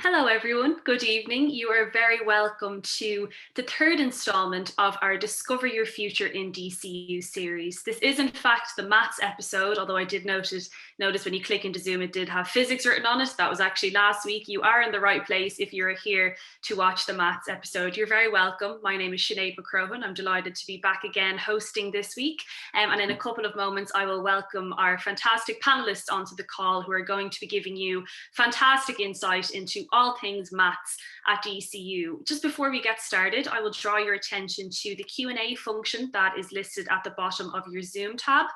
Hello everyone, good evening. You are very welcome to the third installment of our Discover Your Future in DCU series. This is in fact the maths episode, although I did notice when you click into Zoom it did have physics written on it. That was actually last week. You are in the right place if you're here to watch the maths episode. You're very welcome. My name is Sinead McCrohan. I'm delighted to be back again hosting this week. And in a couple of moments I will welcome our fantastic panelists onto the call who are going to be giving you fantastic insight into all things maths at DCU. Just before we get started, I will draw your attention to the Q&A function that is listed at the bottom of your Zoom tab.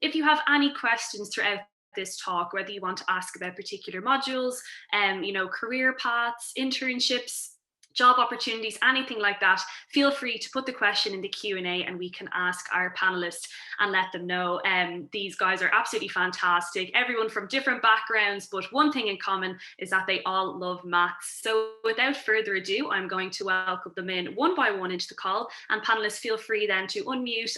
If you have any questions throughout this talk, whether you want to ask about particular modules, career paths, internships, job opportunities, anything like that, feel free to put the question in the Q&A and we can ask our panelists and let them know. These guys are absolutely fantastic, everyone from different backgrounds, but one thing in common is that they all love maths. So without further ado, I'm going to welcome them in one by one into the call, and panelists feel free then to unmute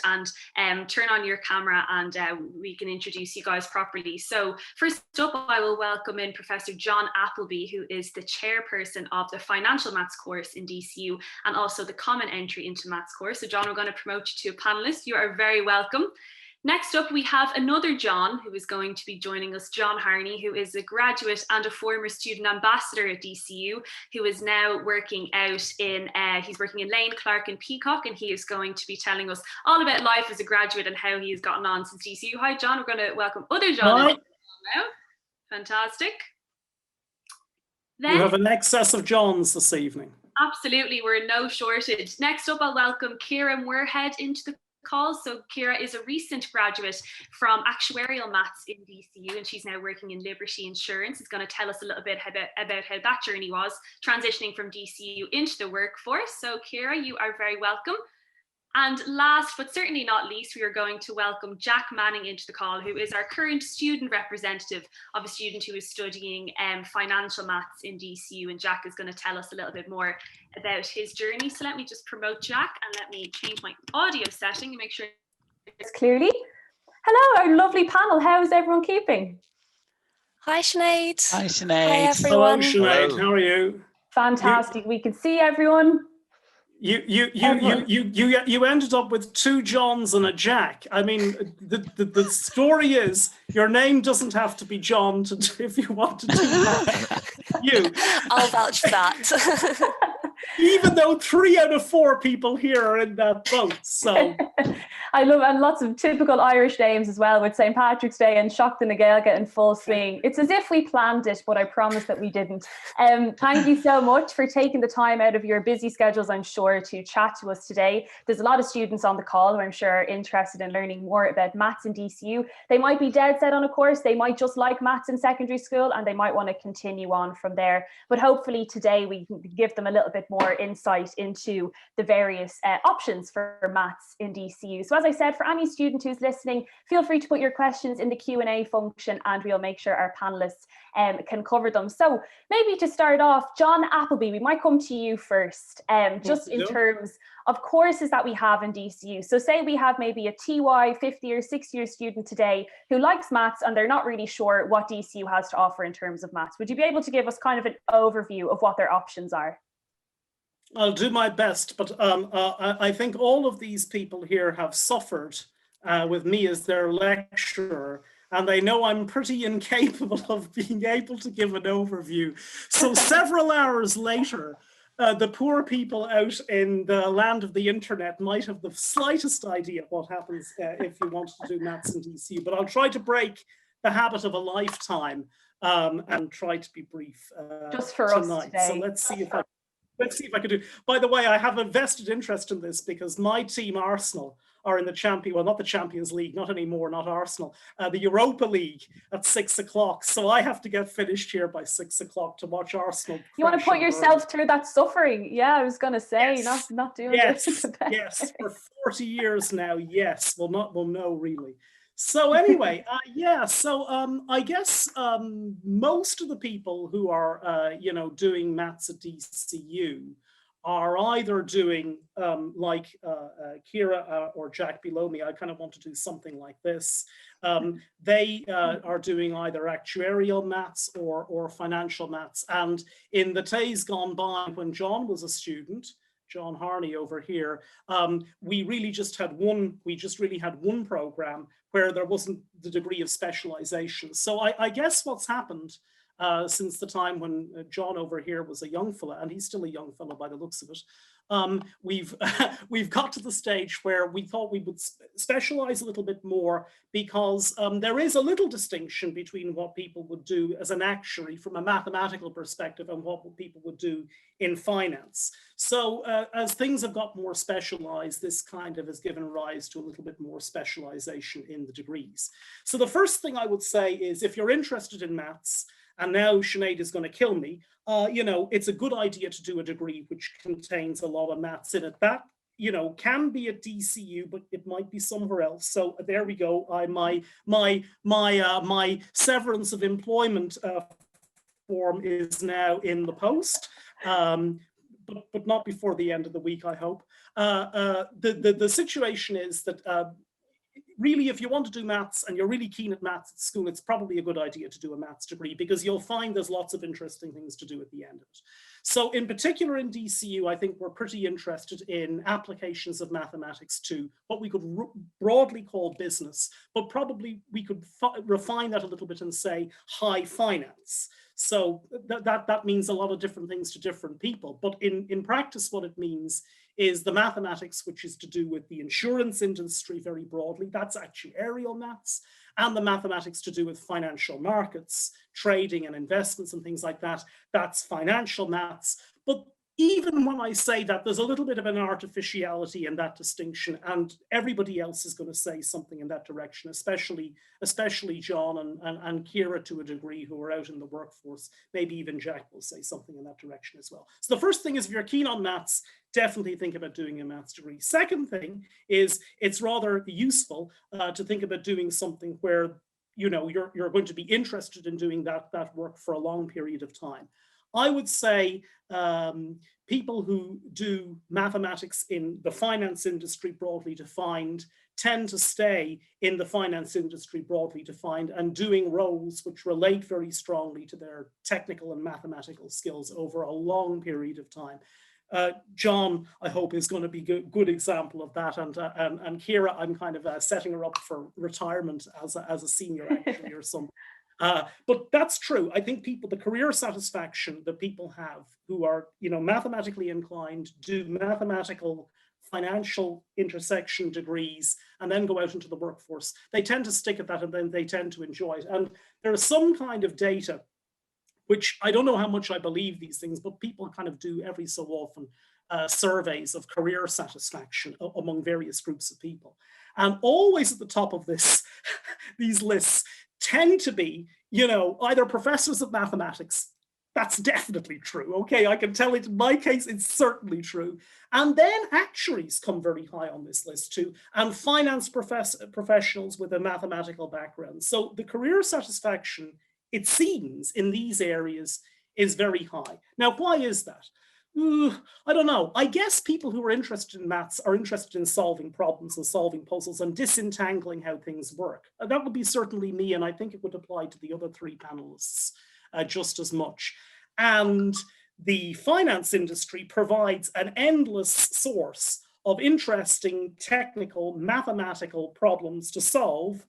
and turn on your camera and we can introduce you guys properly. So first up, I will welcome in Professor John Appleby, who is the chairperson of the Financial Maths course in DCU and also the Common Entry into Maths course. So John, we're going to promote you to a panelist. You are very welcome. Next up, we have another John who is going to be joining us, John Harney, who is a graduate and a former student ambassador at DCU, who is now working out in, he's working in Lane, Clark and Peacock, and he is going to be telling us all about life as a graduate and how he has gotten on since DCU. Hi, John. We're going to welcome other John now. Fantastic. Then, you have an excess of Johns this evening. Absolutely, we're in no shortage. Next up, I'll welcome Ciara Moorhead into the call. So Ciara is a recent graduate from actuarial maths in DCU, and she's now working in Liberty Insurance. She's going to tell us a little bit about how that journey was, transitioning from DCU into the workforce. So Ciara, you are very welcome. And last, but certainly not least, we are going to welcome Jack Manning into the call, who is our current student representative of a student who is studying financial maths in DCU. And Jack is going to tell us a little bit more about his journey. So let me just promote Jack and let me change my audio setting and make sure it's clearly. Hello, our lovely panel. How is everyone keeping? Hi, Sinead. Hi, Sinead. Hi, everyone. Hello, Sinead. How are you? Fantastic. We can see everyone. You ended up with two Johns and a Jack. I mean, the story is your name doesn't have to be John if you want to do that. I'll vouch for that. Even though 3 out of 4 people here are in that boat, so. I love, and lots of typical Irish names as well, with St. Patrick's Day and Shocked na Gaeilge in full swing. It's as if we planned it, but I promise that we didn't. Thank you so much for taking the time out of your busy schedules, I'm sure, to chat to us today. There's a lot of students on the call who I'm sure are interested in learning more about maths in DCU. They might be dead set on a course, they might just like maths in secondary school, and they might want to continue on from there. But hopefully today we can give them a little bit more insight into the various options for maths in DCU. So as I said, for any student who's listening, feel free to put your questions in the Q&A function and we'll make sure our panelists can cover them. So maybe to start off, John Appleby, we might come to you first, just in terms of courses that we have in DCU. So say we have maybe a TY 50 or 60 year student today who likes maths and they're not really sure what DCU has to offer in terms of maths. Would you be able to give us kind of an overview of what their options are? I'll do my best, but I think all of these people here have suffered with me as their lecturer, and they know I'm pretty incapable of being able to give an overview. So several hours later, the poor people out in the land of the internet might have the slightest idea what happens if you want to do maths in DCU, but I'll try to break the habit of a lifetime and try to be brief just for tonight. Us today. So let's see if I can do. By the way, I have a vested interest in this because my team, Arsenal, are in the not the Champions League, not anymore, not Arsenal, the Europa League at 6 o'clock. So I have to get finished here by 6 o'clock to watch Arsenal. You want to put yourself through that suffering? Yeah, I was going to say, yes. not doing this. Yes, for 40 years now. Yes, we'll know really. So anyway, I guess most of the people who are, doing maths at DCU are either doing like Kira or Jack below me, I kind of want to do something like this. They are doing either actuarial maths or financial maths. And in the days gone by, when John was a student, John Harney over here, we really just had one program where there wasn't the degree of specialization. So I guess what's happened since the time when John over here was a young fella, and he's still a young fella by the looks of it, we've got to the stage where we thought we would specialize a little bit more, because there is a little distinction between what people would do as an actuary from a mathematical perspective and what people would do in finance. So as things have got more specialized, this kind of has given rise to a little bit more specialization in the degrees. So the first thing I would say is, if you're interested in maths, and now Sinead is going to kill me, you know, it's a good idea to do a degree which contains a lot of maths in it. That, you know, can be at DCU, but it might be somewhere else. So there we go. My severance of employment form is now in the post, but not before the end of the week, I hope. The situation is that really, if you want to do maths and you're really keen at maths at school, it's probably a good idea to do a maths degree, because you'll find there's lots of interesting things to do at the end of it. So in particular in DCU, I think we're pretty interested in applications of mathematics to what we could broadly call business, but probably we could refine that a little bit and say high finance. So that means a lot of different things to different people. But in practice, what it means is the mathematics which is to do with the insurance industry very broadly, that's actuarial maths, and the mathematics to do with financial markets, trading and investments and things like that, that's financial maths. But even when I say that, there's a little bit of an artificiality in that distinction, and everybody else is going to say something in that direction, especially John and Kira to a degree, who are out in the workforce. Maybe even Jack will say something in that direction as well. So the first thing is, if you're keen on maths, definitely think about doing a maths degree. Second thing is, it's rather useful to think about doing something where, you know, you're going to be interested in doing that work for a long period of time. I would say people who do mathematics in the finance industry broadly defined tend to stay in the finance industry broadly defined and doing roles which relate very strongly to their technical and mathematical skills over a long period of time. John, I hope, is going to be a good example of that, and Kira, I'm kind of setting her up for retirement as a senior actuary or something. But that's true. I think the career satisfaction that people have who are, you know, mathematically inclined, do mathematical financial intersection degrees, and then go out into the workforce, they tend to stick at that, and then they tend to enjoy it. And there is some kind of data, which I don't know how much I believe these things, but people kind of do every so often surveys of career satisfaction among various groups of people. And always at the top of these lists tend to be, you know, either professors of mathematics. That's definitely true. Okay, I can tell it in my case, it's certainly true. And then actuaries come very high on this list too, and finance professionals with a mathematical background. So the career satisfaction, it seems, in these areas is very high. Now, why is that? I don't know. I guess people who are interested in maths are interested in solving problems and solving puzzles and disentangling how things work. That would be certainly me, and I think it would apply to the other three panelists just as much. And the finance industry provides an endless source of interesting technical mathematical problems to solve,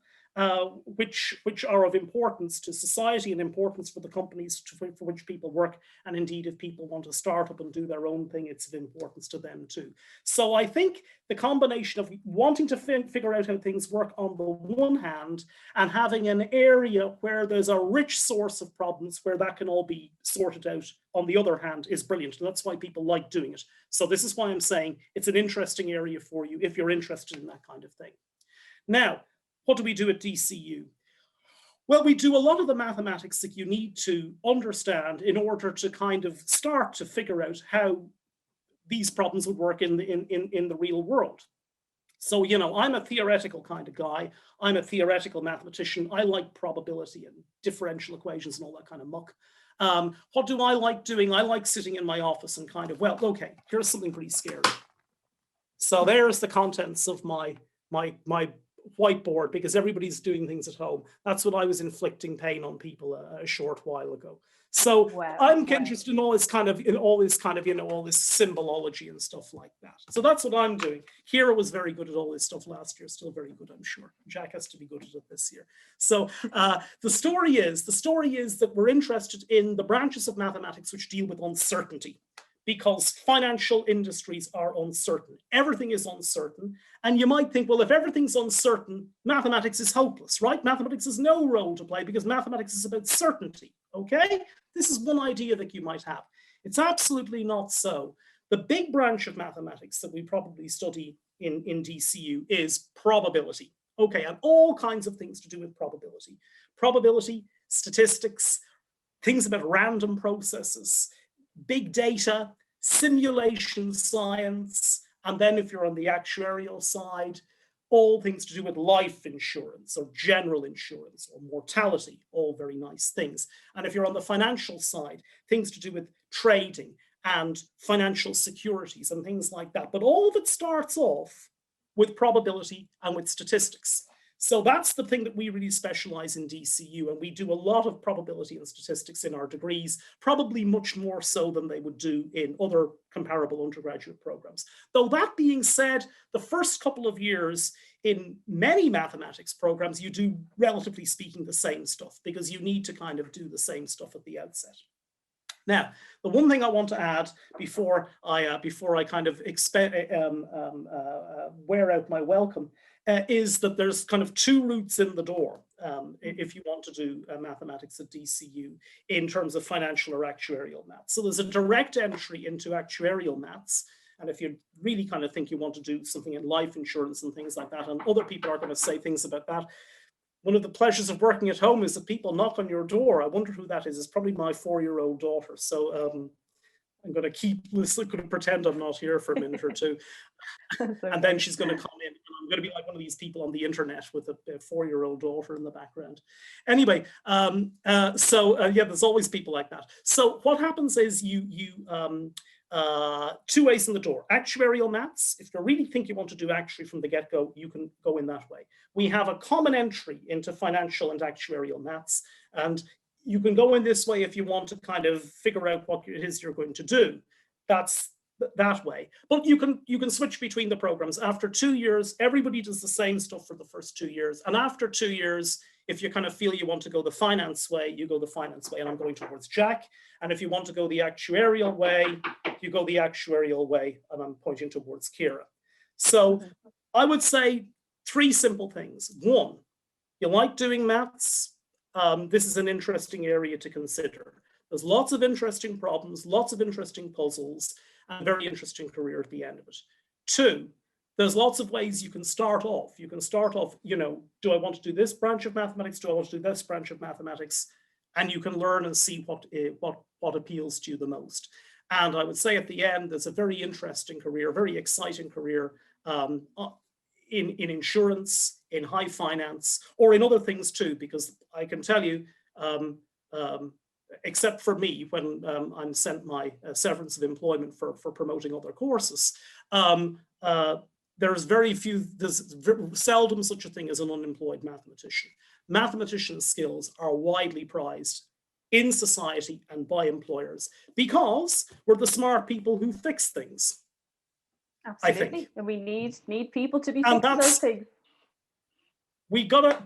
which are of importance to society and importance for the companies for which people work. And indeed, if people want to start up and do their own thing, it's of importance to them too. So I think the combination of wanting to figure out how things work on the one hand, and having an area where there's a rich source of problems where that can all be sorted out on the other hand, is brilliant. And that's why people like doing it. So this is why I'm saying it's an interesting area for you if you're interested in that kind of thing. Now, what do we do at DCU? Well, we do a lot of the mathematics that you need to understand in order to kind of start to figure out how these problems would work in the real world. So, you know, I'm a theoretical kind of guy. I'm a theoretical mathematician. I like probability and differential equations and all that kind of muck. What do I like doing? I like sitting in my office and kind of, well, okay, here's something pretty scary. So there's the contents of my whiteboard, because everybody's doing things at home. That's what I was inflicting pain on people a short while ago. So Wow, I'm wow. interested in all this kind of, you know, all this symbology and stuff like that. So that's what I'm doing. Hira was very good at all this stuff last year, still very good, I'm sure. Jack has to be good at it this year. So the story is that we're interested in the branches of mathematics which deal with uncertainty, because financial industries are uncertain. Everything is uncertain. And you might think, well, if everything's uncertain, mathematics is hopeless, right? Mathematics has no role to play because mathematics is about certainty, okay? This is one idea that you might have. It's absolutely not so. The big branch of mathematics that we probably study in DCU is probability. Okay, and all kinds of things to do with probability. Probability, statistics, things about random processes, big data, simulation science, and then if you're on the actuarial side, all things to do with life insurance or general insurance or mortality, all very nice things. And if you're on the financial side, things to do with trading and financial securities and things like that. But all of it starts off with probability and with statistics. So that's the thing that we really specialize in DCU, and we do a lot of probability and statistics in our degrees, probably much more so than they would do in other comparable undergraduate programs. Though that being said, the first couple of years in many mathematics programs, you do, relatively speaking, the same stuff, because you need to kind of do the same stuff at the outset. Now, the one thing I want to add before I kind of wear out my welcome is that there's kind of two routes in the door if you want to do mathematics at DCU in terms of financial or actuarial maths. So there's a direct entry into actuarial maths. And if you really kind of think you want to do something in life insurance and things like that, and other people are going to say things about that, one of the pleasures of working at home is that people knock on your door. I wonder who that is. It's probably my 4-year-old daughter. So I'm going to going to pretend I'm not here for a minute or two. And then she's going to come in, and I'm going to be like one of these people on the internet with a 4-year-old daughter in the background. Anyway, yeah, there's always people like that. So what happens is two ways in the door. Actuarial maths, if you really think you want to do actuary from the get-go, you can go in that way. We have a common entry into financial and actuarial maths, and you can go in this way if you want to kind of figure out what it is you're going to do. That's that way. But you can switch between the programs. After 2 years, everybody does the same stuff for the first 2 years. And after 2 years, if you kind of feel you want to go the finance way, you go the finance way. And I'm going towards Jack. And if you want to go the actuarial way, you go the actuarial way. And I'm pointing towards Kira. So I would say 3 simple things. 1, you like doing maths. This is an interesting area to consider. There's lots of interesting problems, lots of interesting puzzles, and a very interesting career at the end of it. 2, there's lots of ways you can start off. You can start off, you know, do I want to do this branch of mathematics? Do I want to do this branch of mathematics? And you can learn and see what appeals to you the most. And I would say at the end, there's a very interesting career, very exciting career in insurance, in high finance, or in other things too, because I can tell you, except for me, when I'm sent my severance of employment for promoting other courses, there's seldom such a thing as an unemployed mathematician. Mathematician skills are widely prized in society and by employers because we're the smart people who fix things. Absolutely, and we need people to be fixing those things.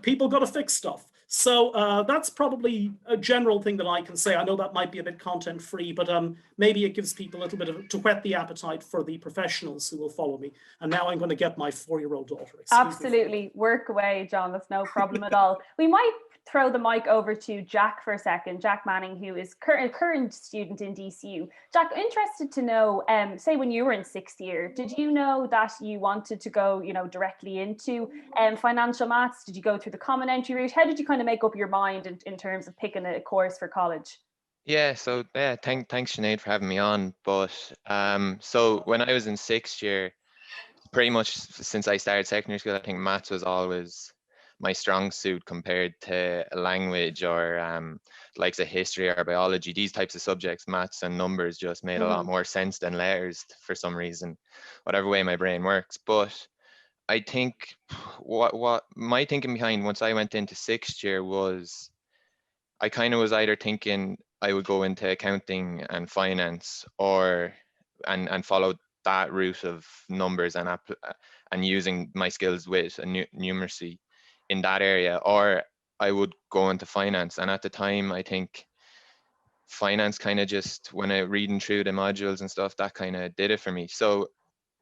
People gotta fix stuff. So that's probably a general thing that I can say. I know that might be a bit content free, but maybe it gives people a little bit to whet the appetite for the professionals who will follow me. And now I'm going to get my 4-year-old daughter. Absolutely, work away, John. That's no problem at all. We might throw the mic over to Jack for a second. Jack Manning, who is a current student in DCU. Jack, interested to know, say when you were in 6th year, did you know that you wanted to go, you know, directly into financial maths? Did you go through the common entry route? How did you kind of make up your mind in terms of picking a course for college? Yeah, so thanks Sinead for having me on. But so when I was in 6th year, pretty much since I started secondary school, I think maths was always my strong suit compared to language or likes of history or biology. These types of subjects, maths and numbers, just made a lot more sense than letters for some reason, whatever way my brain works. But I think what my thinking behind once I went into sixth year was I kind of was either thinking I would go into accounting and finance or and follow that route of numbers and using my skills with numeracy in that area, or I would go into finance. And at the time, I think finance kind of just, when I reading through the modules and stuff, that kind of did it for me. So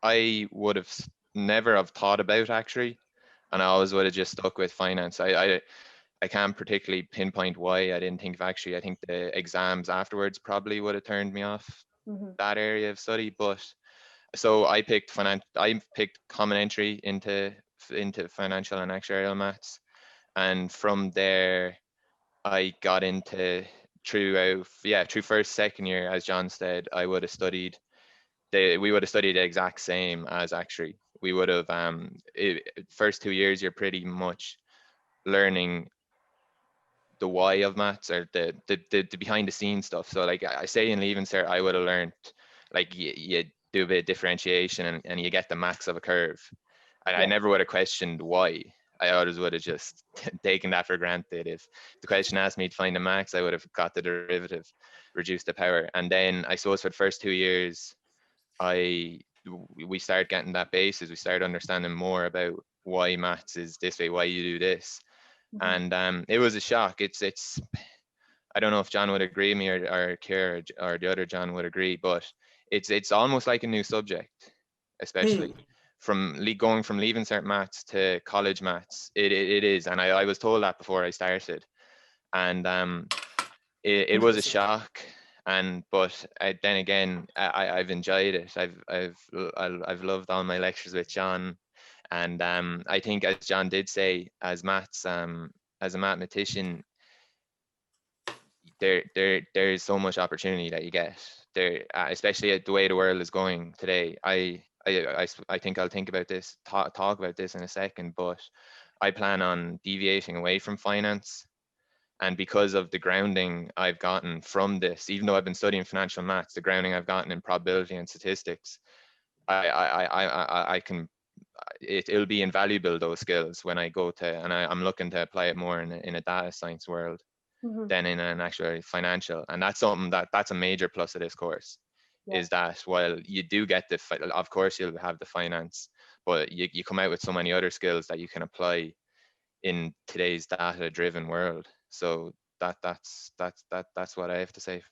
I would have never have thought about actuary, and I always would have just stuck with finance. I can't particularly pinpoint why I didn't think of actuary. I think the exams afterwards probably would have turned me off that area of study. But so I picked common entry into financial and actuarial maths, and from there I got into through first second year, as John said, we would have studied the exact same as actuary. We would have first 2 years you're pretty much learning the why of maths, or the behind the scenes stuff. So like I say in Leaving Cert, I would have learned like you do a bit of differentiation and you get the max of a curve. I never would have questioned why. I always would have just taken that for granted. If the question asked me to find the max, I would have got the derivative, reduced the power. And then I suppose for the first 2 years, we started getting that basis. We started understanding more about why maths is this way, why you do this. And it was a shock. It's I don't know if John would agree with me, or Kier or the other John would agree, but it's almost like a new subject, especially from going from Leaving Cert maths to college maths. It is, and I was told that before I started, and it was a shock. But then again, I've enjoyed it. I've loved all my lectures with John. And I think, as John did say, as a mathematician, there is so much opportunity that you get there, especially at the way the world is going today. I think I'll think about this, talk about this in a second, but I plan on deviating away from finance. And because of the grounding I've gotten from this, even though I've been studying financial maths, the grounding I've gotten in probability and statistics, I can. It'll be invaluable, those skills, when I go to, and I'm looking to apply it more in a data science world than in an actual financial. And that's something that's a major plus of this course, is that while you do get of course you'll have the finance, but you come out with so many other skills that you can apply in today's data driven world. So that's what I have to say at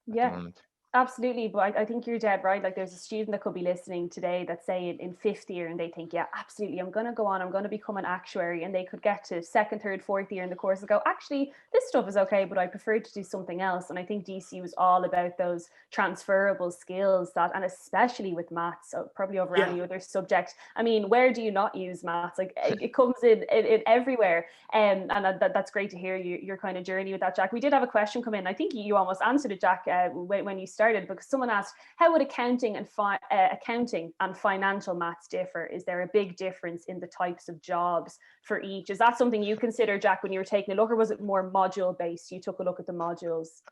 the moment. Absolutely, but I think you're dead right. Like, there's a student that could be listening today that's saying in fifth year, and they think, yeah, absolutely, I'm going to go on, I'm going to become an actuary, and they could get to second, third, fourth year in the course and go, actually, this stuff is okay, but I prefer to do something else. And I think DCU is all about those transferable skills, that, and especially with maths, so probably over any other subject. I mean, where do you not use maths? Like, it comes in everywhere. And that's great to hear your kind of journey with that, Jack. We did have a question come in. I think you almost answered it, Jack, when you started, because someone asked, how would accounting and financial maths differ? Is there a big difference in the types of jobs for each? Is that something you consider, Jack, when you were taking a look, or was it more module based? You took a look at the modules.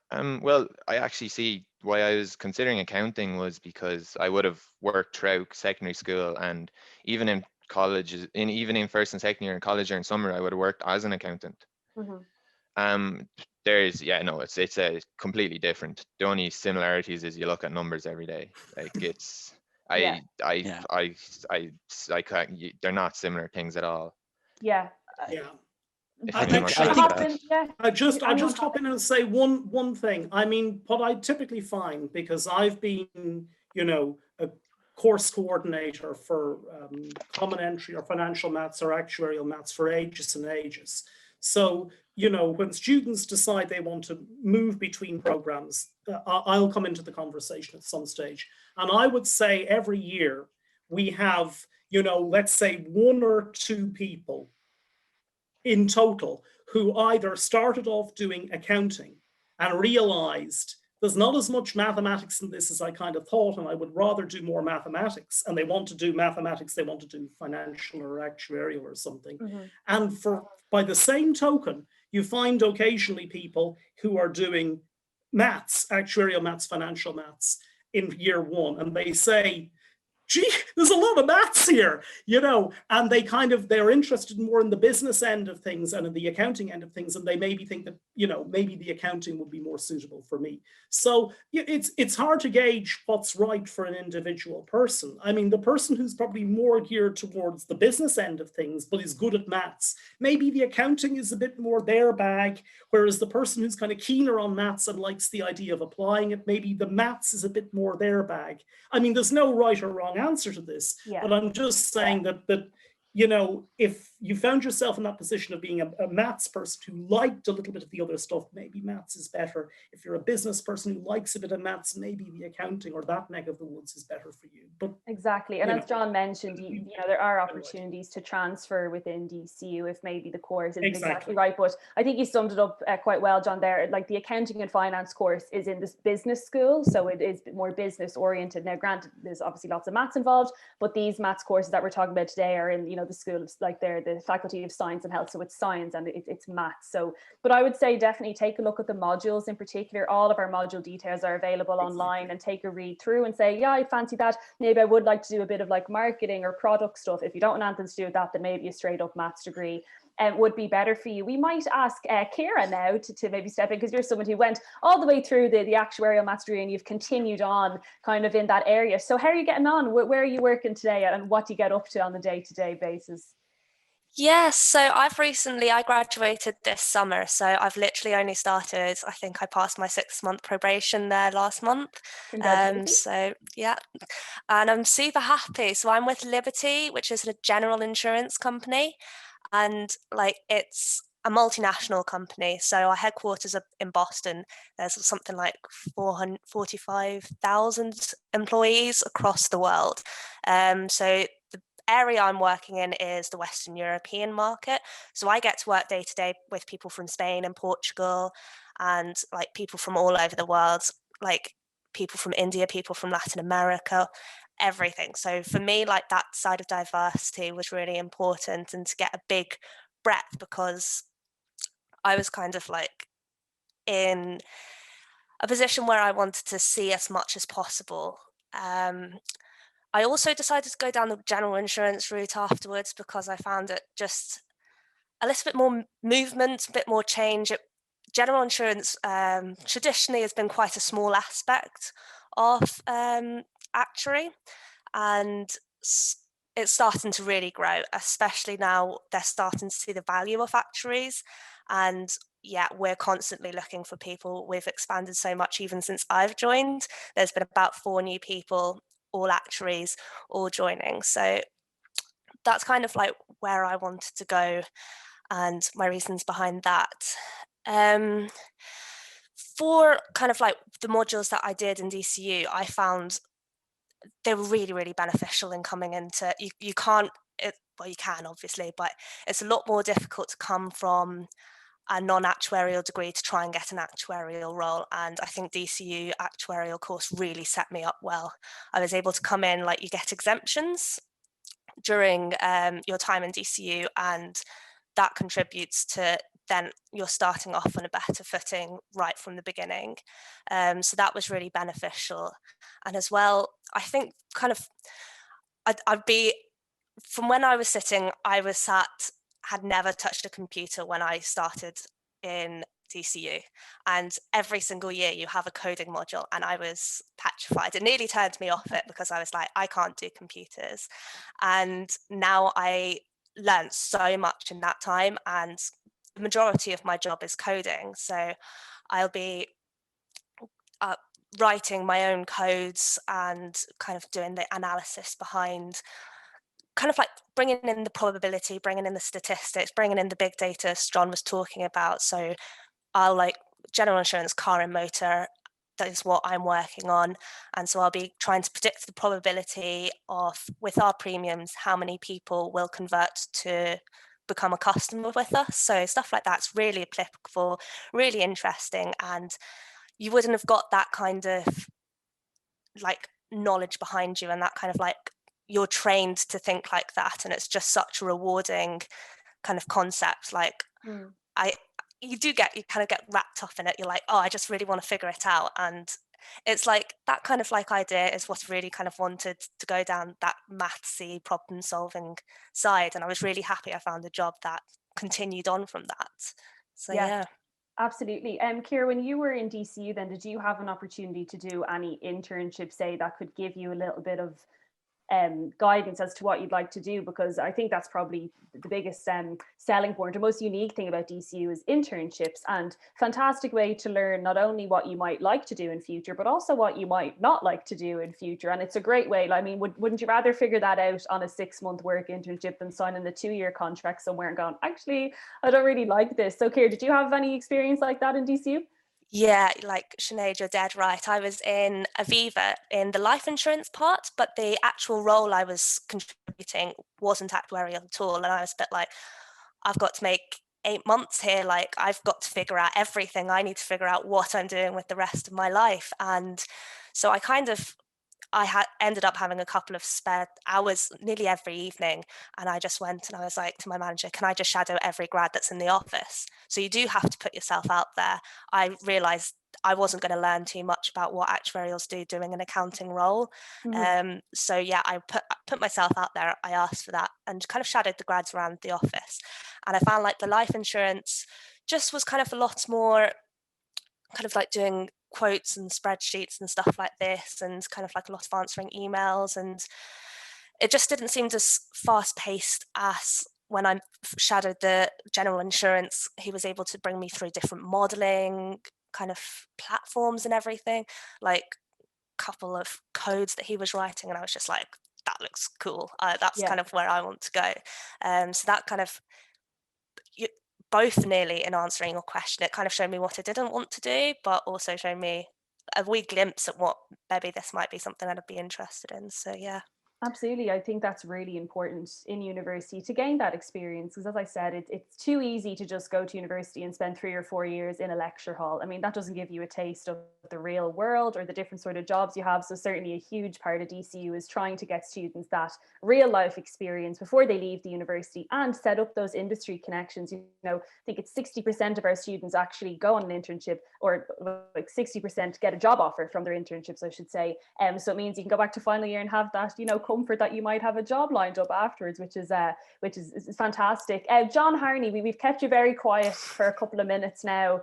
Well, I actually see why I was considering accounting was because I would have worked throughout secondary school, and even in college, even in first and second year in college or in summer, I would have worked as an accountant. It's a completely different. The only similarities is you look at numbers every day. Like, it's I can't, they're not similar things at all. I just hop in and say one thing. I mean, what I typically find, because I've been, a course coordinator for common entry or financial maths or actuarial maths for ages and ages. So, when students decide they want to move between programs, I'll come into the conversation at some stage. And I would say every year we have, let's say 1 or 2 people in total who either started off doing accounting and realized there's not as much mathematics in this as I kind of thought, and I would rather do more mathematics. And they want to do mathematics, they want to do financial or actuarial or something. And by the same token, you find occasionally people who are doing maths, actuarial maths, financial maths in year one, and they say, gee, there's a lot of maths here, you know, and they're interested more in the business end of things and in the accounting end of things, and they maybe think that, you know, maybe the accounting would be more suitable for me. So it's hard to gauge what's right for an individual person. I mean, the person who's probably more geared towards the business end of things, but is good at maths, maybe the accounting is a bit more their bag, whereas the person who's kind of keener on maths and likes the idea of applying it, maybe the maths is a bit more their bag. I mean, there's no right or wrong answer to this, but I'm just saying that you know, if you found yourself in that position of being a maths person who liked a little bit of the other stuff, maybe maths is better. If you're a business person who likes a bit of maths, maybe the accounting or that neck of the woods is better for you. But exactly, and as John mentioned, you know, there are opportunities to transfer within DCU if maybe the course isn't exactly right. But I think you summed it up quite well, John, there. Like the accounting and finance course is in this business school, so it is more business oriented. Now, granted, there's obviously lots of maths involved, but these maths courses that we're talking about today are in, you know, the school of, like, they're the Faculty of Science and Health, so it's science and it's maths. So, but I would say definitely take a look at the modules in particular. All of our module details are available online, and take a read through and say, yeah, I fancy that. Maybe I would like to do a bit of like marketing or product stuff. If you don't want anything to do with that, then maybe a straight up maths degree would be better for you. We might ask Ciara now to maybe step in, because you're someone who went all the way through the actuarial maths degree and you've continued on kind of in that area. So how are you getting on? Where are you working today, and what do you get up to on a day-to-day basis? Yes, so I graduated this summer, so I've literally only started, I think I passed my 6-month probation there last month. So yeah, and I'm super happy. So I'm with Liberty, which is a general insurance company, and like it's a multinational company. So our headquarters are in Boston. There's something like 445,000 employees across the world. So the area I'm working in is the Western European market. So I get to work day to day with people from Spain and Portugal, and like people from all over the world, like people from India, people from Latin America, everything. So for me, like that side of diversity was really important, and to get a big breadth, because I was kind of like in a position where I wanted to see as much as possible. I also decided to go down the general insurance route afterwards, because I found it just a little bit more movement, a bit more change. General insurance traditionally has been quite a small aspect of Actuary, and it's starting to really grow, especially now they're starting to see the value of actuaries. And yeah, we're constantly looking for people. We've expanded so much even since I've joined. There's been about 4 new people, all actuaries, all joining. So that's kind of like where I wanted to go and my reasons behind that. For kind of like the modules that I did in DCU, I found they were really, really beneficial in coming into, you can't, well, you can obviously, but it's a lot more difficult to come from a non-actuarial degree to try and get an actuarial role. And I think DCU actuarial course really set me up well. I was able to come in, like you get exemptions during your time in DCU, and that contributes to then you're starting off on a better footing right from the beginning. So that was really beneficial. And as well, I think kind of, I'd be, from when I was sitting, had never touched a computer when I started in DCU. And every single year you have a coding module, and I was petrified. It nearly turned me off it, because I was like, I can't do computers. And now I learned so much in that time, and the majority of my job is coding. So I'll be writing my own codes and kind of doing the analysis behind, kind of like bringing in the probability, bringing in the statistics, bringing in the big data John was talking about. So I'll like general insurance, car and motor, that is what I'm working on. And so I'll be trying to predict the probability of, with our premiums, how many people will convert to become a customer with us. So stuff like that's really applicable, really interesting. And you wouldn't have got that kind of like knowledge behind you, and that kind of like, you're trained to think like that, and it's just such a rewarding kind of concept. Like you kind of get wrapped up in it. You're like, oh, I just really want to figure it out. And it's like that kind of like idea is what's really kind of wanted to go down that mathsy problem solving side. And I was really happy I found a job that continued on from that. So yeah. Absolutely. Ciara, when you were in DCU then, did you have an opportunity to do any internships, say, that could give you a little bit of guidance as to what you'd like to do? Because I think that's probably the biggest selling point, the most unique thing about DCU is internships, and fantastic way to learn not only what you might like to do in future, but also what you might not like to do in future. And it's a great way. I mean, wouldn't you rather figure that out on a 6-month work internship than signing the 2-year contract somewhere and going, actually, I don't really like this? So Ciara, did you have any experience like that in DCU? Yeah, like Sinead, you're dead right. I was in Aviva in the life insurance part, but the actual role I was contributing wasn't actuarial at all. And I was a bit like, I've got to make 8 months here. Like, I've got to figure out everything. I need to figure out what I'm doing with the rest of my life. And so ended up having a couple of spare hours nearly every evening, and I just went and I was like to my manager, can I just shadow every grad that's in the office? So you do have to put yourself out there. I realized I wasn't going to learn too much about what actuarials do doing an accounting role. So yeah, I put myself out there. I asked for that and kind of shadowed the grads around the office, and I found like the life insurance just was kind of a lot more kind of like doing quotes and spreadsheets and stuff like this, and kind of like a lot of answering emails, and it just didn't seem as fast paced as when I shadowed the general insurance. He was able to bring me through different modeling kind of platforms and everything, like a couple of codes that he was writing, and I was just like, that looks cool. That's kind of where I want to go. So that kind of both nearly in answering your question, it kind of showed me what I didn't want to do, but also showed me a wee glimpse at what maybe this might be something I'd be interested in. So yeah. Absolutely. I think that's really important in university to gain that experience, because as I said, it's too easy to just go to university and spend 3 or 4 years in a lecture hall. I mean, that doesn't give you a taste of the real world or the different sort of jobs you have. So certainly a huge part of DCU is trying to get students that real life experience before they leave the university and set up those industry connections. You know, I think it's 60% of our students actually go on an internship, or like 60% get a job offer from their internships, I should say. So it means you can go back to final year and have that, you know, comfort that you might have a job lined up afterwards, which is fantastic. John Harney, we've kept you very quiet for a couple of minutes now,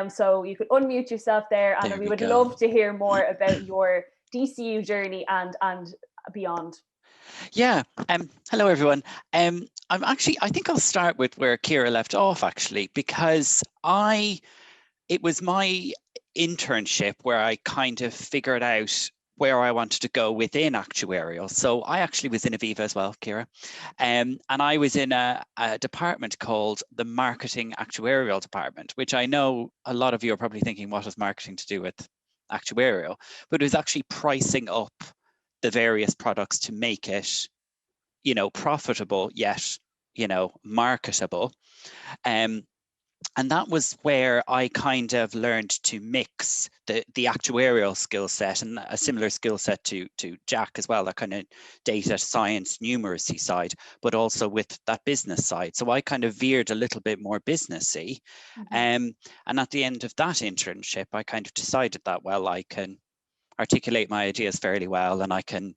so you could unmute yourself there, and we would love to hear more about your DCU journey and beyond. Yeah. Hello, everyone. I think I'll start with where Ciara left off, actually, because it was my internship where I kind of figured out where I wanted to go within actuarial. So I actually was in Aviva as well, Ciara. And I was in a department called the Marketing Actuarial Department, which I know a lot of you are probably thinking, what has marketing to do with actuarial? But it was actually pricing up the various products to make it, you know, profitable, yet, you know, marketable. And that was where I kind of learned to mix the actuarial skill set, and a similar skill set to Jack as well, that kind of data science numeracy side, but also with that business side. So I kind of veered a little bit more businessy. And at the end of that internship, I kind of decided that, well, I can articulate my ideas fairly well and I can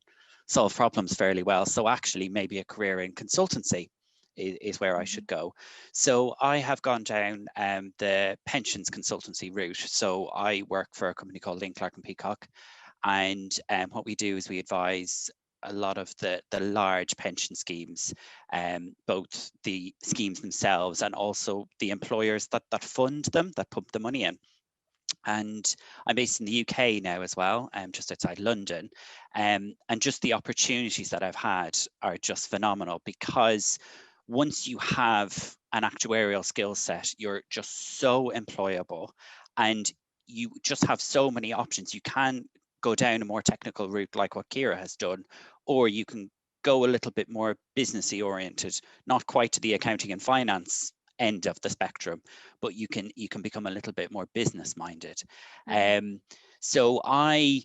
solve problems fairly well. So actually maybe a career in consultancy is where I should go. So I have gone down the pensions consultancy route. So I work for a company called Link, Clark and Peacock. And what we do is we advise a lot of the large pension schemes, both the schemes themselves and also the employers that fund them, that pump the money in. And I'm based in the UK now as well, just outside London. And just the opportunities that I've had are just phenomenal, because once you have an actuarial skill set, you're just so employable and you just have so many options. You can go down a more technical route like what Ciara has done, or you can go a little bit more businessy oriented, not quite to the accounting and finance end of the spectrum, but you can become a little bit more business minded. So I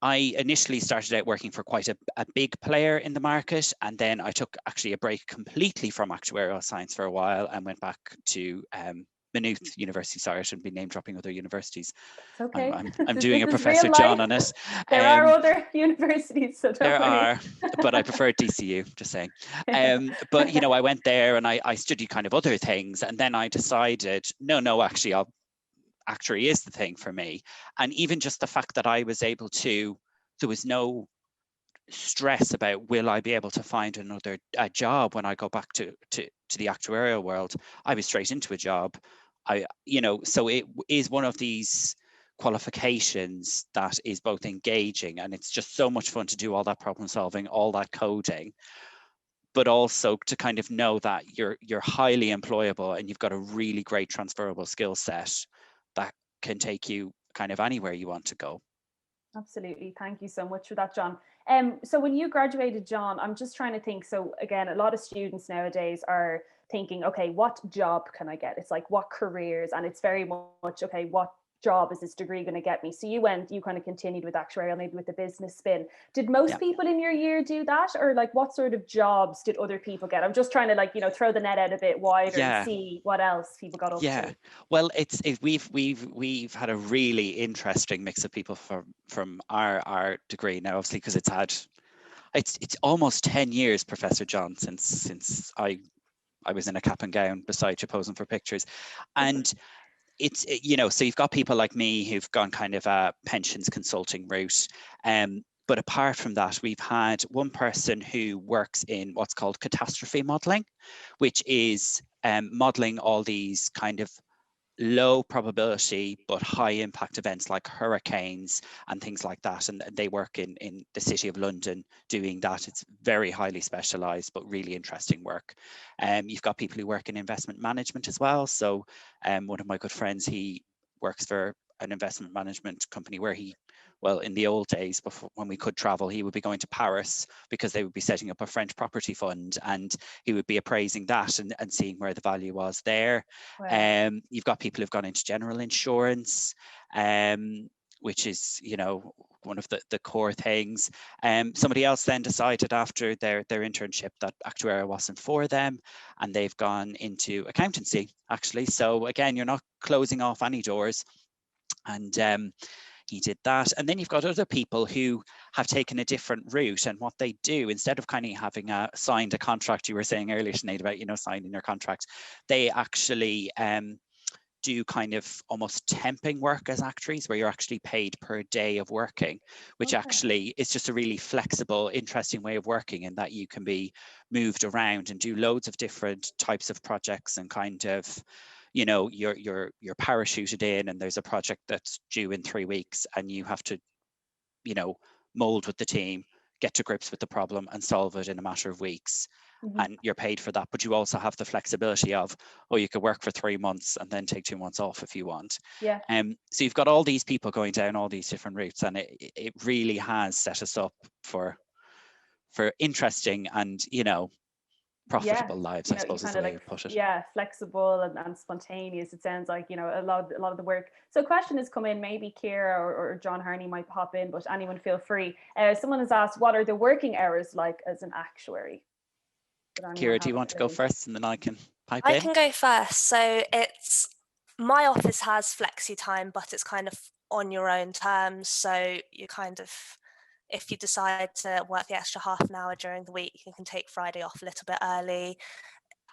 initially started out working for quite a big player in the market, and then I took actually a break completely from actuarial science for a while and went back to Maynooth University. Sorry, I shouldn't be name dropping other universities. It's okay. I'm doing a This is Professor real John life. on it. There are other universities, so don't there worry. are, but I prefer DCU, just saying. But you know, I went there and I studied kind of other things, and then I decided, no, actually, Actuary is the thing for me. And even just the fact that I was able to, there was no stress about will I be able to find another job when I go back to the actuarial world. I was straight into a job. So it is one of these qualifications that is both engaging, and it's just so much fun to do all that problem solving, all that coding, but also to kind of know that you're highly employable and you've got a really great transferable skill set that can take you kind of anywhere you want to go. Absolutely. Thank you so much for that, John. So when you graduated, John, I'm just trying to think. So again, a lot of students nowadays are thinking, okay, what job can I get? It's like, what careers? And it's very much, okay, what job is this degree going to get me? So you kind of continued with actuarial, maybe with the business spin. Did most people in your year do that? Or like, what sort of jobs did other people get? I'm just trying to, like, you know, throw the net out a bit wider and see what else people got up to. Well, we've had a really interesting mix of people from our degree now, obviously, because it's almost 10 years, Professor John, since I was in a cap and gown beside you posing for pictures. And it's, you know, so you've got people like me who've gone kind of a pensions consulting route. But apart from that, we've had one person who works in what's called catastrophe modeling, which is modeling all these kind of low probability but high impact events like hurricanes and things like that, and they work in the City of London doing that. It's very highly specialized but really interesting work. You've got people who work in investment management as well. So one of my good friends, he works for an investment management company where in the old days, before when we could travel, he would be going to Paris because they would be setting up a French property fund, and he would be appraising that and seeing where the value was there. Wow. You've got people who've gone into general insurance, which is, you know, one of the core things. Somebody else then decided after their internship that actuarial wasn't for them, and they've gone into accountancy, actually. So again, you're not closing off any doors. And he did that. And then you've got other people who have taken a different route, and what they do, instead of kind of having signed a contract, you were saying earlier, Sinead, about, you know, signing your contract, they actually do kind of almost temping work as actuaries, where you're actually paid per day of working, which actually is just a really flexible, interesting way of working, in that you can be moved around and do loads of different types of projects, and kind of, you know, you're parachuted in, and there's a project that's due in 3 weeks, and you have to, you know, mold with the team, get to grips with the problem and solve it in a matter of weeks. And you're paid for that. But you also have the flexibility of, you could work for 3 months and then take 2 months off if you want. So you've got all these people going down all these different routes, and it really has set us up for interesting and, you know, profitable lives, I suppose, is the way you put it. Flexible and spontaneous. It sounds like, you know, a lot of the work. So a question has come in, maybe Ciara or John Harney might hop in, but anyone feel free. Someone has asked, what are the working hours like as an actuary? Ciara, do you want to go first, and then I can pipe in? I can go first. So my office has flexi time, but it's kind of on your own terms. So you kind of, if you decide to work the extra half an hour during the week, you can take Friday off a little bit early.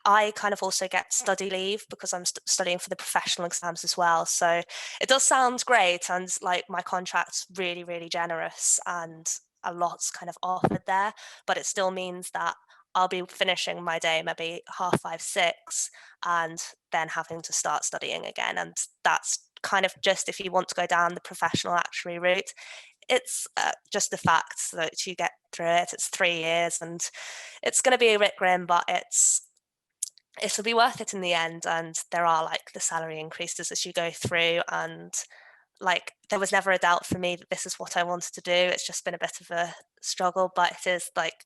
I kind of also get study leave because I'm studying for the professional exams as well. So it does sound great, and like my contract's really, really generous, and a lot's kind of offered there, but it still means that I'll be finishing my day maybe 5:30, 6, and then having to start studying again. And that's kind of just, if you want to go down the professional actuary route, it's just the fact that you get through it. It's 3 years, and it's going to be a bit grim, but it'll be worth it in the end. And there are like the salary increases as you go through, and like there was never a doubt for me that this is what I wanted to do. It's just been a bit of a struggle, but it is like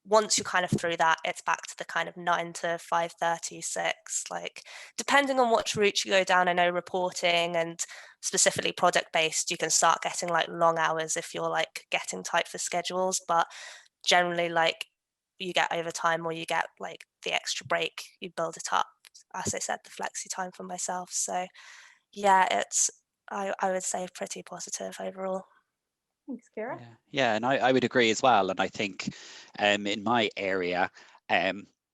once you're kind of through that, it's back to the kind of 9 to 5:30, 6, like depending on which route you go down. I know reporting and specifically product based, you can start getting like long hours if you're like getting tight for schedules, but generally like you get overtime or you get like the extra break, you build it up. As I said, the flexi time for myself. So yeah, it's, I would say pretty positive overall. Thanks, Kira. Yeah, and I would agree as well. And I think in my area,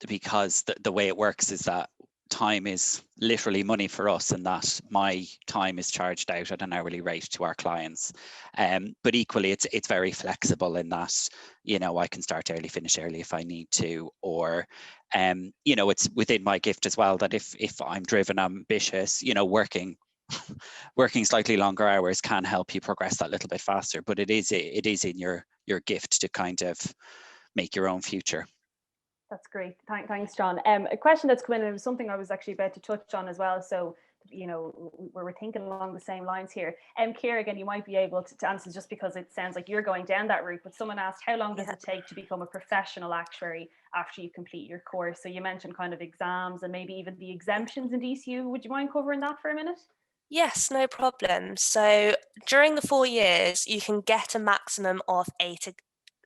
because the way it works is that time is literally money for us, and that my time is charged out at an hourly rate to our clients. But equally, it's very flexible in that, you know, I can start early, finish early if I need to, or you know, it's within my gift as well that if I'm driven, ambitious, you know, working slightly longer hours can help you progress that little bit faster. But it is in your gift to kind of make your own future. That's great. Thanks, John. A question that's come in, it was something I was actually about to touch on as well. So, you know, we're thinking along the same lines here. Kira, again, you might be able to answer just because it sounds like you're going down that route, but someone asked, how long does it take to become a professional actuary after you complete your course? So you mentioned kind of exams and maybe even the exemptions in DCU. Would you mind covering that for a minute? Yes, no problem. So during the 4 years, you can get a maximum of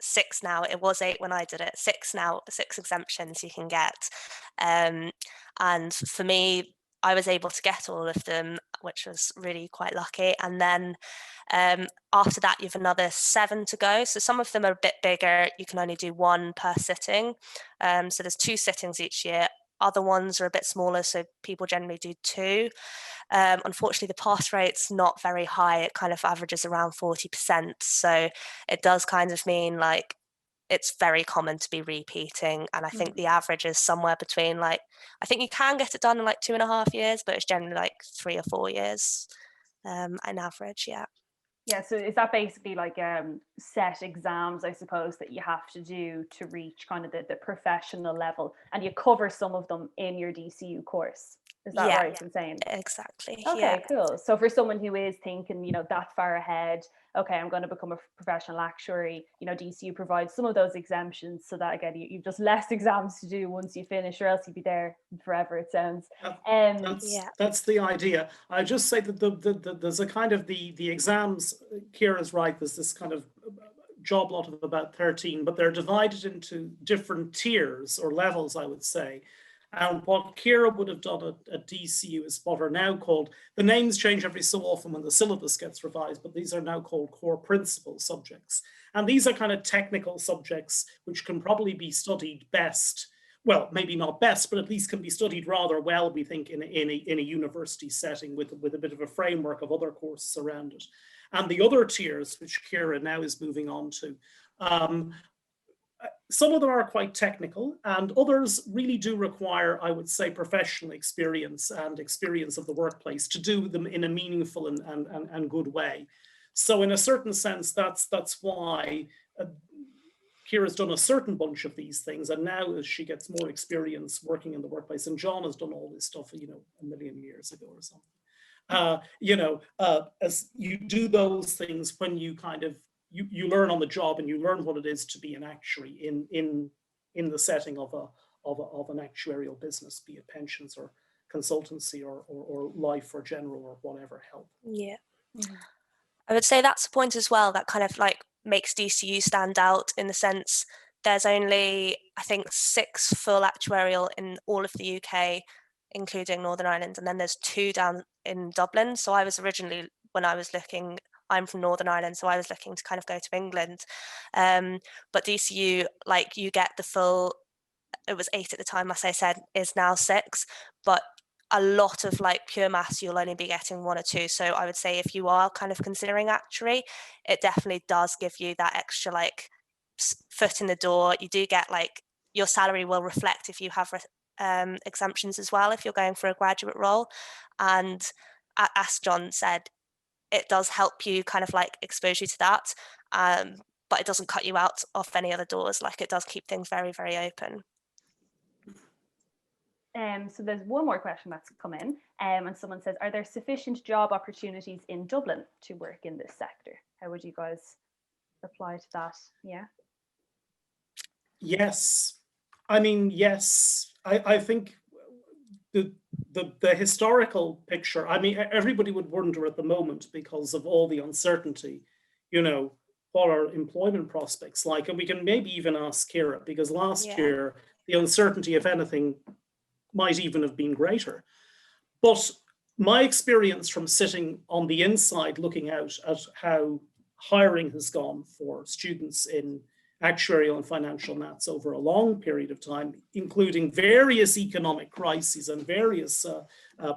6 now. It was 8 when I did it. 6 now, 6 exemptions you can get. And for me, I was able to get all of them, which was really quite lucky. And then after that, you have another 7 to go. So some of them are a bit bigger. You can only do 1 per sitting. So there's 2 sittings each year. Other ones are a bit smaller, so people generally do 2. Unfortunately, the pass rate's not very high. It kind of averages around 40%. So it does kind of mean like it's very common to be repeating. And I think the average is somewhere between like, I think you can get it done in like 2.5 years, but it's generally like 3 or 4 years on average. Yeah. Yeah, so is that basically like set exams, I suppose, that you have to do to reach kind of the professional level, and you cover some of them in your DCU course? Is that right in saying? Exactly. Okay, cool. So for someone who is thinking, you know, that far ahead, okay, I'm going to become a professional actuary, you know, DCU provides some of those exemptions so that, again, you've just less exams to do once you finish, or else you'd be there forever, it sounds. That's the idea. I just say that there's a kind of the exams, Kira's right, there's this kind of job lot of about 13, but they're divided into different tiers or levels, I would say. And what Kira would have done at DCU is what are now called, the names change every so often when the syllabus gets revised, but these are now called core principle subjects. And these are kind of technical subjects which can probably be studied best, well, maybe not best, but at least can be studied rather well, we think, in a university setting with a bit of a framework of other courses around it. And the other tiers, which Kira now is moving on to, some of them are quite technical, and others really do require, I would say, professional experience and experience of the workplace to do them in a meaningful and good way. So in a certain sense, that's why Kira's done a certain bunch of these things, and now as she gets more experience working in the workplace, and John has done all this stuff, you know, a million years ago or something. You know, as you do those things, when you kind of you learn on the job, and you learn what it is to be an actuary in the setting of an actuarial business, be it pensions or consultancy or life or general or whatever, health. Yeah. I would say that's a point as well that kind of like makes DCU stand out, in the sense there's only, I think, 6 full actuarial in all of the UK, including Northern Ireland, and then there's 2 down in Dublin. So I was originally, when I was looking, I'm from Northern Ireland, so I was looking to kind of go to England. But DCU, like, you get the full, it was 8 at the time, as I said, is now 6, but a lot of like pure maths, you'll only be getting 1 or 2. So I would say if you are kind of considering actuary, it definitely does give you that extra like foot in the door. You do get like, your salary will reflect if you have exemptions as well, if you're going for a graduate role. And as John said, it does help you kind of like expose you to that, but it doesn't cut you out of any other doors. Like, it does keep things very, very open. So there's one more question that's come in, and someone says, are there sufficient job opportunities in Dublin to work in this sector? How would you guys reply to that? Yeah. Yes. I mean, yes. I think the historical picture, I mean, everybody would wonder at the moment because of all the uncertainty, you know, what are employment prospects like? And we can maybe even ask Kira, because last year, the uncertainty, if anything, might even have been greater. But my experience from sitting on the inside looking out at how hiring has gone for students in actuarial and financial maths over a long period of time, including various economic crises and various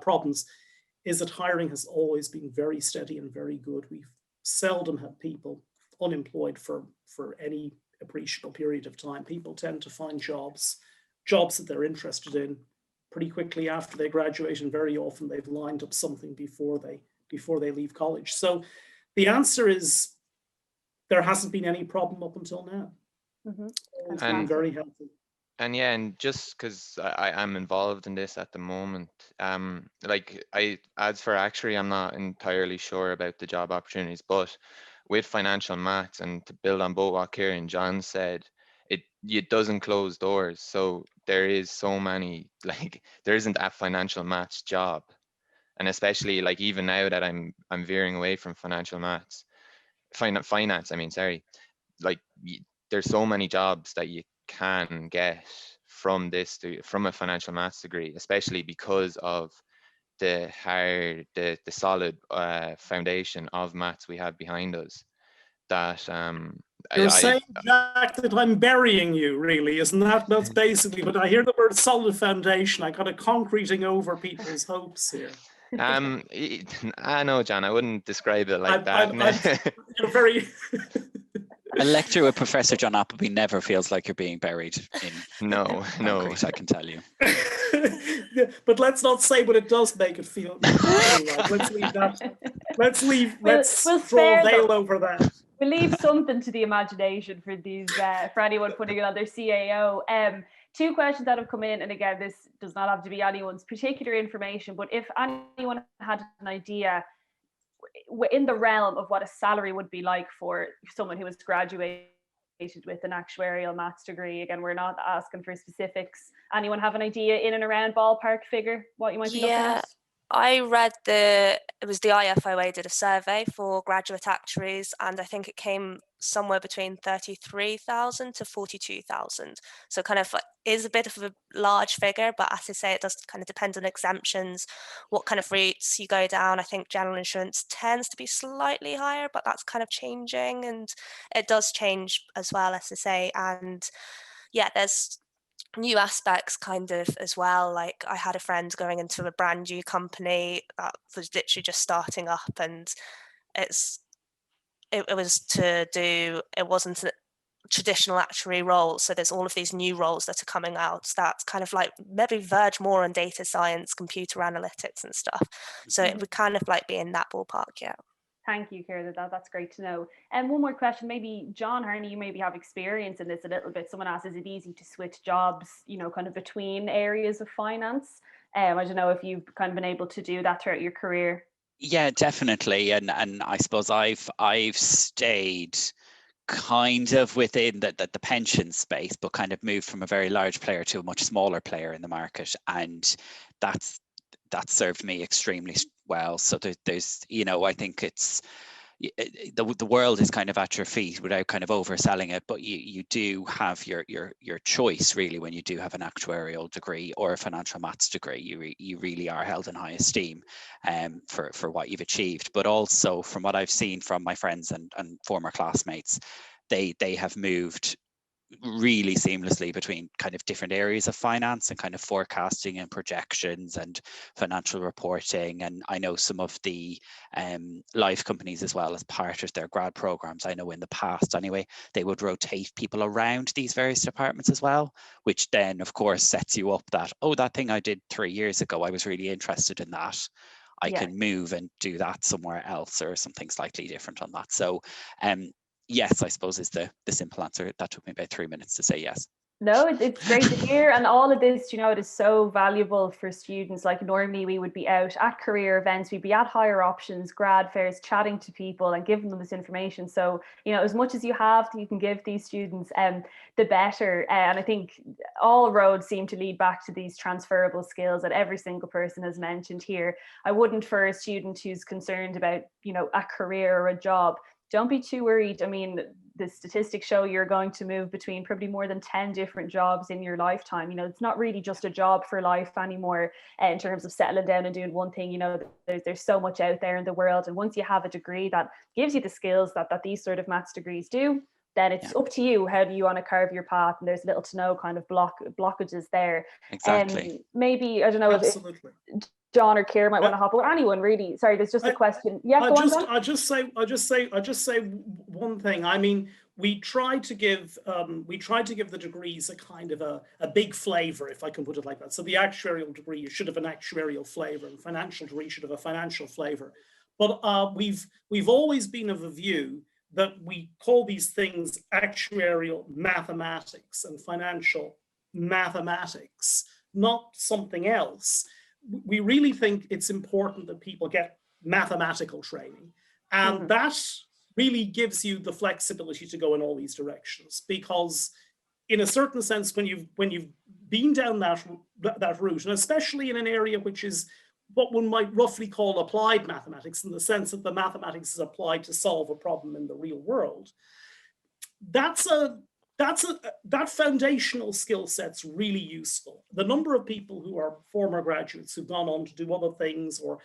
problems, is that hiring has always been very steady and very good. We've seldom had people unemployed for any appreciable period of time. People tend to find jobs that they're interested in pretty quickly after they graduate, and very often they've lined up something before they leave college. So the answer is there hasn't been any problem up until now. It's been very healthy. And yeah, and just because I am involved in this at the moment, like as for Actuary, I'm not entirely sure about the job opportunities, but with financial maths, and to build on both what Kieran and John said, it doesn't close doors. So there is so many, like there isn't a financial maths job, and especially like even now that I'm veering away from financial maths, finance. I mean, sorry, like there's so many jobs that you can get from from a financial maths degree, especially because of the solid foundation of maths we have behind us. That you're saying, Jack, that I'm burying you, really, isn't that? That's basically. But I hear the word solid foundation. I got a concreting over people's hopes here. I know, John. I wouldn't describe it like that. You're very. A lecture with Professor John Appleby never feels like you're being buried in concrete, I can tell you. But let's not say what it does make it feel. Anyway, let's leave that. Let's draw a veil over that. We'll leave something to the imagination for these for anyone putting it on their CAO. Two questions that have come in, and again, this does not have to be anyone's particular information, but if anyone had an idea in the realm of what a salary would be like for someone who has graduated with an actuarial maths degree. Again, we're not asking for specifics. Anyone have an idea in and around ballpark figure what you might be looking at? I read it was the IFOA did a survey for graduate actuaries, and I think it came somewhere between 33,000 to 42,000. So kind of is a bit of a large figure, but as I say, it does kind of depend on exemptions, what kind of routes you go down. I think general insurance tends to be slightly higher, but that's kind of changing, and it does change as well, as I say. And yeah, there's new aspects kind of as well. Like I had a friend going into a brand new company that was literally just starting up, and it wasn't a traditional actuary role. So there's all of these new roles that are coming out that's kind of like maybe verge more on data science, computer analytics and stuff. So it would kind of like be in that ballpark, yeah. Thank you, Kira. That's great to know. And one more question, maybe John Harney, you maybe have experience in this a little bit. Someone asked, is it easy to switch jobs, kind of between areas of finance? I don't know if you've kind of been able to do that throughout your career. Yeah, definitely. And I suppose I've stayed kind of within the pension space, but kind of moved from a very large player to a much smaller player in the market. And that served me extremely well. So there's, I think it's the world is kind of at your feet without kind of overselling it, but you do have your choice really when you do have an actuarial degree or a financial maths degree. You really are held in high esteem for what you've achieved. But also from what I've seen from my friends and former classmates, they have moved really seamlessly between kind of different areas of finance and kind of forecasting and projections and financial reporting. And I know some of the life companies as well, as part of their grad programs, I know in the past anyway, they would rotate people around these various departments as well, which then of course sets you up that, oh, that thing I did 3 years ago, I was really interested in that. I can move and do that somewhere else or something slightly different on that. So yes, I suppose is the simple answer. That took me about 3 minutes to say yes. No, it's great to hear. And all of this, it is so valuable for students. Like normally we would be out at career events, we'd be at higher options, grad fairs, chatting to people and giving them this information. So, as much as you have that you can give these students, the better. And I think all roads seem to lead back to these transferable skills that every single person has mentioned here. I wouldn't, for a student who's concerned about, a career or a job, don't be too worried. I mean, the statistics show you're going to move between probably more than 10 different jobs in your lifetime. It's not really just a job for life anymore in terms of settling down and doing one thing. There's so much out there in the world. And once you have a degree that gives you the skills that these sort of maths degrees do, then it's up to you. How do you want to carve your path? And there's little to no kind of blockages there. Exactly. Maybe, I don't know, if John or Keir might want to hop, or anyone really. Sorry, there's just a question. Yeah, go on. I just say one thing. I mean, we try to give the degrees a kind of a big flavor, if I can put it like that. So the actuarial degree should have an actuarial flavor, and financial degree should have a financial flavor. But we've always been of the view that we call these things actuarial mathematics and financial mathematics, not something else. We really think it's important that people get mathematical training, and that really gives you the flexibility to go in all these directions, because in a certain sense, when you've been down that route, and especially in an area which is what one might roughly call applied mathematics, in the sense that the mathematics is applied to solve a problem in the real world, that foundational skill set's really useful. The number of people who are former graduates who've gone on to do other things or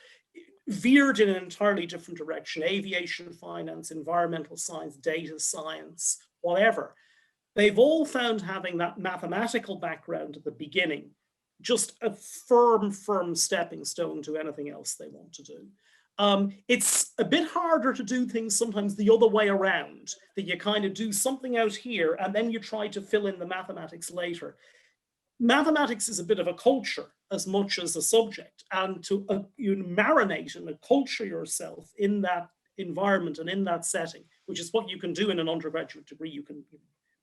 veered in an entirely different direction, aviation finance, environmental science, data science, whatever, they've all found having that mathematical background at the beginning just a firm stepping stone to anything else they want to do. It's a bit harder to do things sometimes the other way around, that you kind of do something out here and then you try to fill in the mathematics later. Mathematics is a bit of a culture as much as a subject, and to you marinate and culture yourself in that environment and in that setting, which is what you can do in an undergraduate degree. You can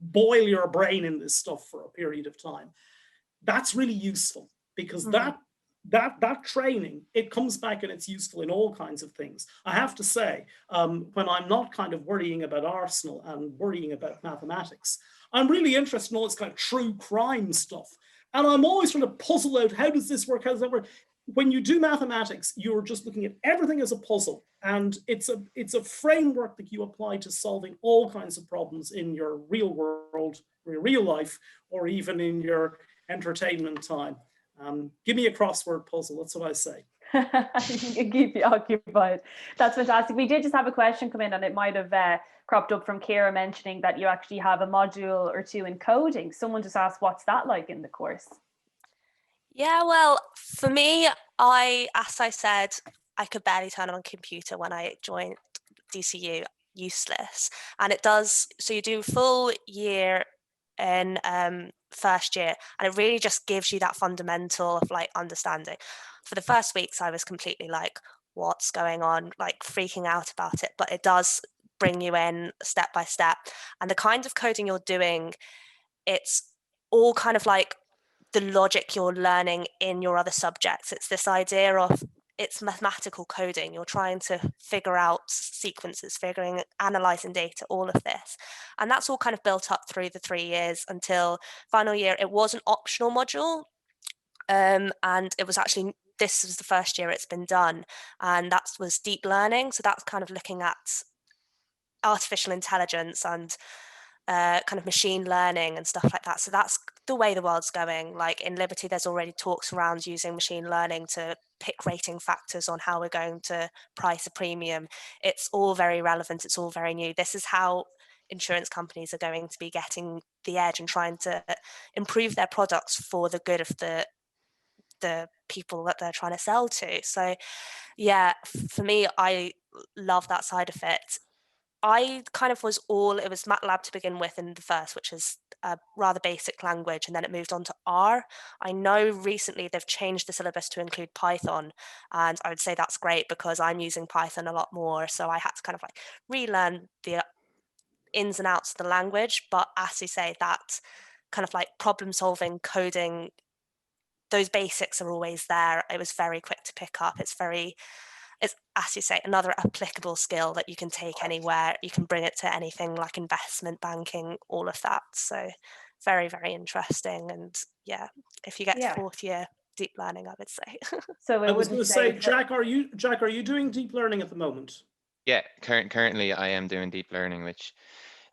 boil your brain in this stuff for a period of time. That's really useful, because that training, it comes back and it's useful in all kinds of things. I have to say, when I'm not kind of worrying about Arsenal and worrying about mathematics, I'm really interested in all this kind of true crime stuff. And I'm always trying to puzzle out, how does this work? How does that work? When you do mathematics, you're just looking at everything as a puzzle. And it's a framework that you apply to solving all kinds of problems in your real world, your real life, or even in your entertainment time. Give me a crossword puzzle, that's what I say. Keep you occupied. That's fantastic. We did just have a question come in, and it might have cropped up from Kira mentioning that you actually have a module or two in coding. Someone just asked, what's that like in the course? Yeah, well, for me, as I said, I could barely turn on a computer when I joined DCU, useless. And it does, so you do full year in first year, and it really just gives you that fundamental of like understanding. For the first weeks, I was completely like, what's going on, like freaking out about it, but it does bring you in step by step. And the kind of coding you're doing, it's all kind of like the logic you're learning in your other subjects. It's this idea of, it's mathematical coding. You're trying to figure out sequences, analyzing data, all of this. And that's all kind of built up through the 3 years until final year. It was an optional module. And it was actually, this was the first year it's been done. And that was deep learning. So that's kind of looking at artificial intelligence and kind of machine learning and stuff like that. So that's the way the world's going. Like in Liberty, there's already talks around using machine learning to pick rating factors on how we're going to price a premium. It's all very relevant. It's all very new. This is how insurance companies are going to be getting the edge and trying to improve their products for the good of the people that they're trying to sell to. So yeah, for me, I love that side of it. I kind of it was MATLAB to begin with in the first, which is a rather basic language, and then it moved on to R. I know recently they've changed the syllabus to include Python, and I would say that's great because I'm using Python a lot more, so I had to kind of like relearn the ins and outs of the language. But as you say, that kind of like problem solving, coding, those basics are always there. It was very quick to pick up. It's, as you say, another applicable skill that you can take anywhere. You can bring it to anything like investment banking, all of that. So very, very interesting. And yeah, if you get to fourth year, deep learning, I would say. So I was going to say, Jack, are you doing deep learning at the moment? Yeah, currently I am doing deep learning, which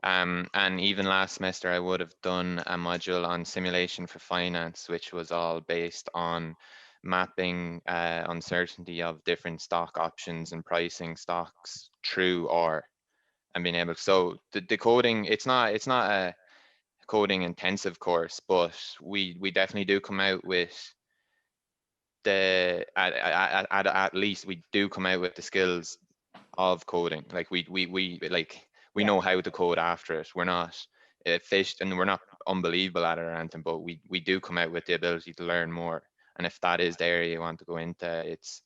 and even last semester I would have done a module on simulation for finance, which was all based on mapping uncertainty of different stock options and pricing stocks through or and being able. So the coding, it's not a coding intensive course, but we definitely do come out with at least we do come out with the skills of coding. Like we know how to code after it. We're not fished and we're not unbelievable at it or anything, but we do come out with the ability to learn more. And if that is the area you want to go into, it's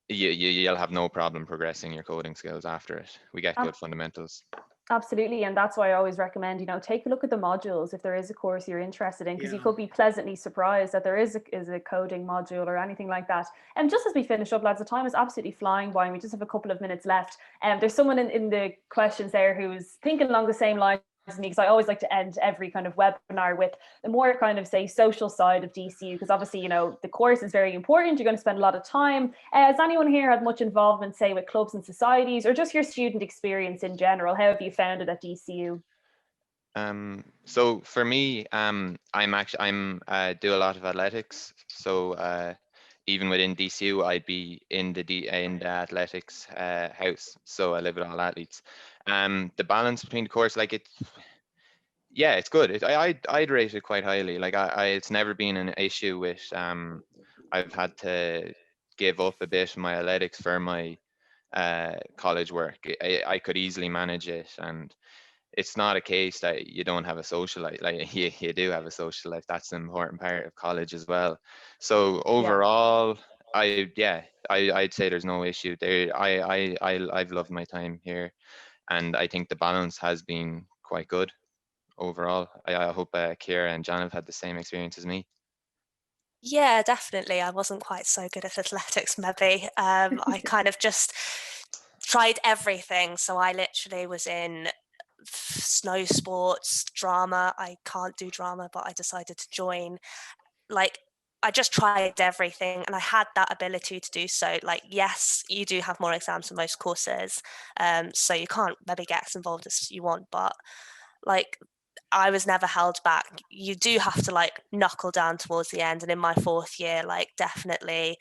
you'll have no problem progressing your coding skills after it. We get good fundamentals. Absolutely, and that's why I always recommend, take a look at the modules if there is a course you're interested in, because you could be pleasantly surprised that there is a coding module or anything like that. And just as we finish up, lads, the time is absolutely flying by and we just have a couple of minutes left. There's someone in the questions there who's thinking along the same lines, because I always like to end every kind of webinar with the more kind of, say, social side of DCU, because obviously, the course is very important. You're going to spend a lot of time. Has anyone here had much involvement, say, with clubs and societies, or just your student experience in general? How have you found it at DCU? So for me, I'm do a lot of athletics. So even within DCU, I'd be in the athletics house. So I live with all athletes. The balance between the course, it's good. I'd rate it quite highly. Like it's never been an issue with. I've had to give up a bit of my athletics for my college work. I could easily manage it, and it's not a case that you don't have a social life. Like you do have a social life. That's an important part of college as well. So overall, I'd say there's no issue there. I've loved my time here, and I think the balance has been quite good overall. I hope Kira and John have had the same experience as me. Yeah, definitely. I wasn't quite so good at athletics, maybe. I kind of just tried everything. So I literally was in snow sports, drama. I can't do drama, but I decided to join. I just tried everything, and I had that ability to do so. Yes, you do have more exams for most courses, so you can't maybe get as involved as you want, but I was never held back. You do have to knuckle down towards the end, and in my fourth year, definitely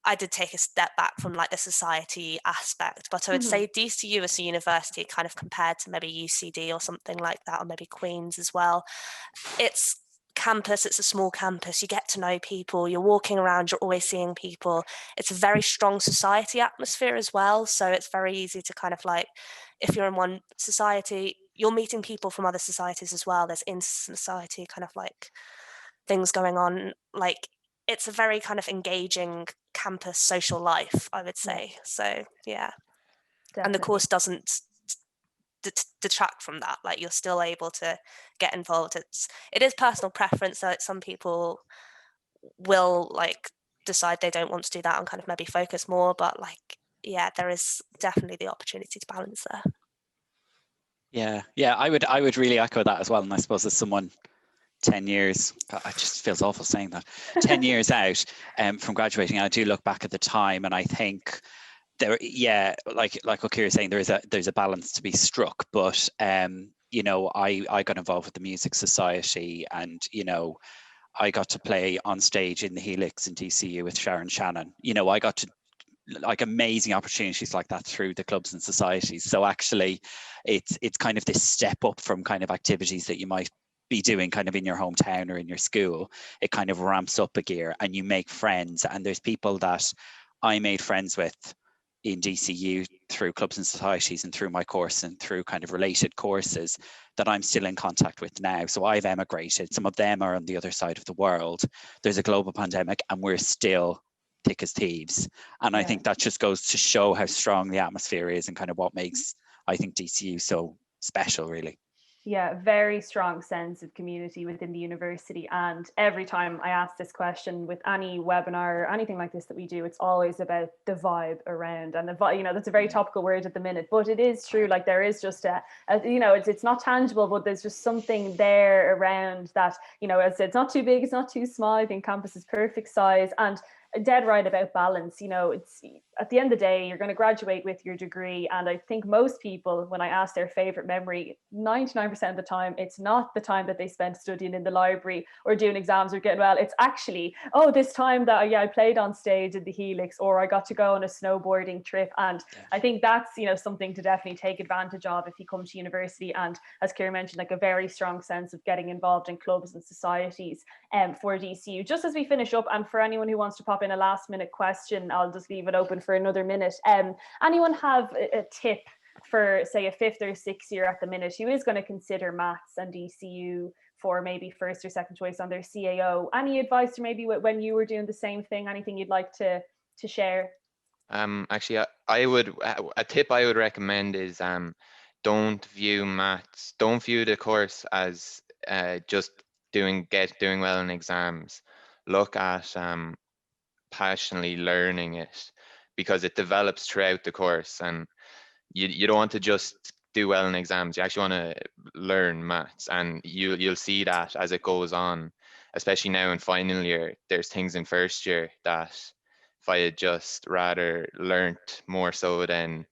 I did take a step back from the society aspect, but I would say DCU as a university, kind of compared to maybe UCD or something like that, or maybe Queen's as well, it's a small campus. You get to know people, you're walking around, you're always seeing people. It's a very strong society atmosphere as well, so it's very easy to kind of if you're in one society, you're meeting people from other societies as well. There's in-society kind of things going on. It's a very kind of engaging campus social life, I would say. So yeah, definitely. And the course doesn't detract from that. You're still able to get involved. It is personal preference, so some people will decide they don't want to do that and kind of maybe focus more, but there is definitely the opportunity to balance there. Yeah, I would really echo that as well. And I suppose as someone 10 years, it just feels awful saying that, 10 years out from graduating, I do look back at the time and I think there, like what Kira's saying, there's a balance to be struck, but I got involved with the Music Society, and I got to play on stage in the Helix in DCU with Sharon Shannon. I got to amazing opportunities like that through the clubs and societies. So actually it's kind of this step up from kind of activities that you might be doing kind of in your hometown or in your school. It kind of ramps up a gear and you make friends, and there's people that I made friends with in DCU through clubs and societies and through my course and through kind of related courses that I'm still in contact with now. So I've emigrated. Some of them are on the other side of the world. There's a global pandemic and we're still thick as thieves. And I think that just goes to show how strong the atmosphere is and kind of what makes, I think, DCU so special, really. Yeah, very strong sense of community within the university. And every time I ask this question with any webinar or anything like this that we do, it's always about the vibe around. And the vibe, you know, that's a very topical word at the minute, but it is true. Like there is just you know, it's not tangible, but there's just something there around that, you know, as I said, it's not too big, it's not too small. I think campus is perfect size. And dead right about balance. You know, it's at the end of the day, you're going to graduate with your degree. And I think most people, when I ask their favorite memory, 99% of the time, it's not the time that they spent studying in the library or doing exams or getting well. It's actually, oh, this time that I played on stage in the Helix, or I got to go on a snowboarding trip. And I think that's, you know, something to definitely take advantage of if you come to university. And as Ciara mentioned, like a very strong sense of getting involved in clubs and societies for DCU. Just as we finish up, and for anyone who wants to pop in a last minute question, I'll just leave it open for another minute. Anyone have a tip for, say, a 5th or 6th year at the minute who is going to consider maths and DCU for maybe first or second choice on their CAO? Any advice, or maybe when you were doing the same thing, anything you'd like to share? Actually, a tip I would recommend is don't view the course as just doing well in exams. Look at passionately learning it, because it develops throughout the course, and you don't want to just do well in exams. You actually want to learn maths, and you'll see that as it goes on, especially now in final year. There's things in first year that if I had just rather learnt more so than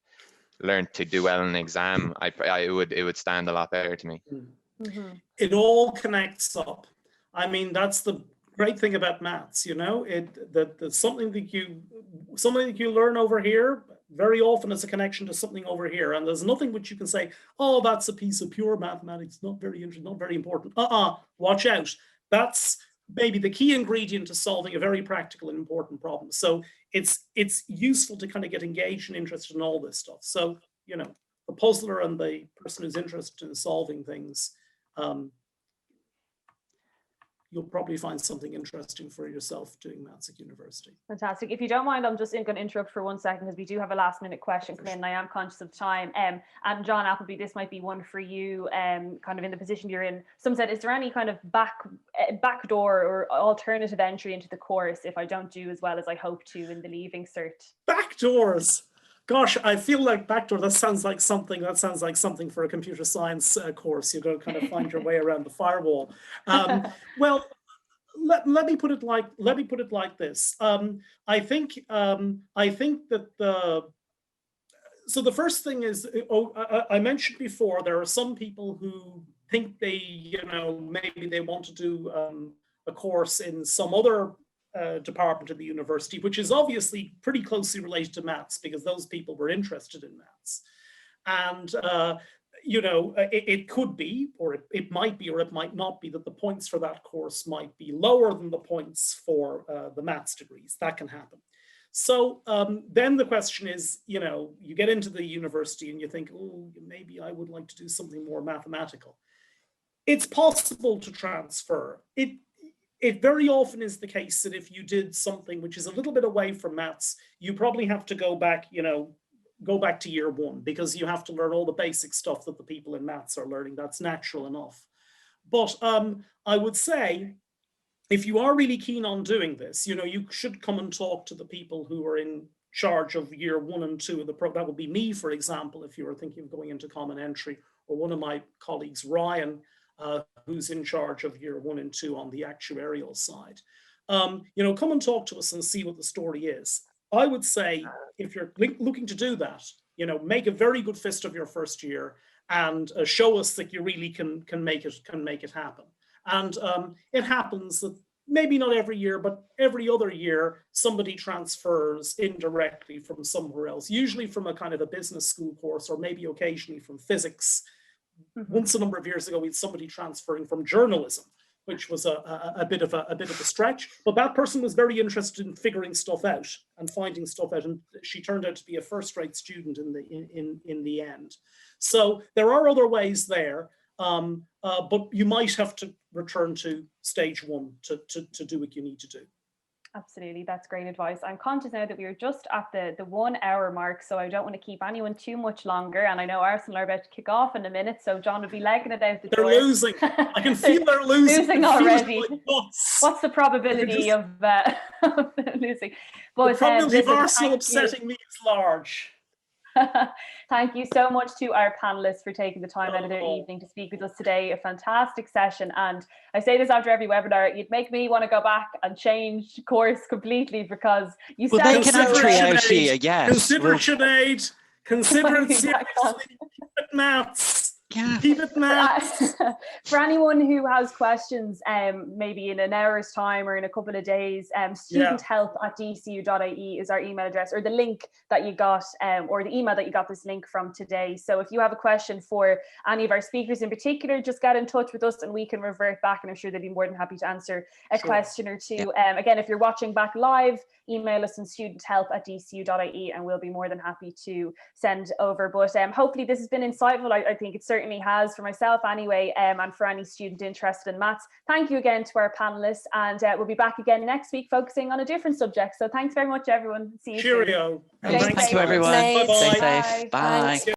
learned to do well in an exam, it would stand a lot better to me. Mm-hmm. It all connects up. I mean, that's the great thing about maths, you know, that something that you learn over here very often is a connection to something over here, and there's nothing which you can say, oh, that's a piece of pure mathematics, not very interesting, not very important. Watch out. That's maybe the key ingredient to solving a very practical and important problem. So it's useful to kind of get engaged and interested in all this stuff. So, you know, the puzzler and the person who's interested in solving things, you'll probably find something interesting for yourself doing maths at university. Fantastic. If you don't mind, I'm just going to interrupt for 1 second, because we do have a last minute question come in, and I am conscious of time. And John Appleby, this might be one for you, kind of in the position you're in. Some said, is there any kind of backdoor or alternative entry into the course if I don't do as well as I hope to in the leaving cert? Backdoors. Gosh, I feel like backdoor, that sounds like something for a computer science course. You've got to kind of find your way around the firewall. Well, let me put it like this. I think that so the first thing is, I mentioned before, there are some people who think maybe they want to do a course in some other department of the university, which is obviously pretty closely related to maths, because those people were interested in maths. And it could be, or it might be, or it might not be, that the points for that course might be lower than the points for the maths degrees. That can happen. So then the question is, you get into the university and you think, oh, maybe I would like to do something more mathematical. It's possible to transfer. It very often is the case that if you did something which is a little bit away from maths, you probably have to go back to year 1, because you have to learn all the basic stuff that the people in maths are learning. That's natural enough. But I would say, if you are really keen on doing this, you should come and talk to the people who are in charge of year 1 and 2 of the program. That would be me, for example, if you were thinking of going into common entry, or one of my colleagues, Ryan, who's in charge of year 1 and 2 on the actuarial side. Come and talk to us and see what the story is. I would say, if you're looking to do that, make a very good fist of your first year and show us that you really can make it happen. And it happens that maybe not every year, but every other year, somebody transfers indirectly from somewhere else, usually from a kind of a business school course, or maybe occasionally from physics. Mm-hmm. Once a number of years ago, we had somebody transferring from journalism, which was a bit of a stretch, but that person was very interested in figuring stuff out and finding stuff out, and she turned out to be a first-rate student in the end. So there are other ways there, but you might have to return to stage 1 to do what you need to do. Absolutely, that's great advice. I'm conscious now that we are just at the 1 hour mark, so I don't want to keep anyone too much longer. And I know Arsenal are about to kick off in a minute, so John will be legging it out the door. They're losing. I can feel they're losing. Losing already. What's the probability of losing? But the probability of listen, Arsenal upsetting me is large. Thank you so much to our panelists for taking the time out of their evening to speak with us today. A fantastic session. And I say this after every webinar, you'd make me want to go back and change course completely, because you Well, sound they can actually out here, yes. Consider Sinead, consider it seriously, keep it maths. Yeah. Keep it maths. For anyone who has questions, maybe in an hour's time or in a couple of days, studenthelp@dcu.ie is our email address, or the link that you got, or the email that you got this link from today. So if you have a question for any of our speakers in particular, just get in touch with us and we can revert back, and I'm sure they'd be more than happy to answer a question or two. Again, if you're watching back live, email us on studenthelp@dcu.ie and we'll be more than happy to send over. But hopefully this has been insightful. I think it certainly has for myself anyway, and for any student interested in maths. Thank you again to our panelists, and we'll be back again next week focusing on a different subject. So thanks very much, everyone. See you Cheerio. soon. Thank you, everyone. Bye-bye. Stay safe. Bye. Bye.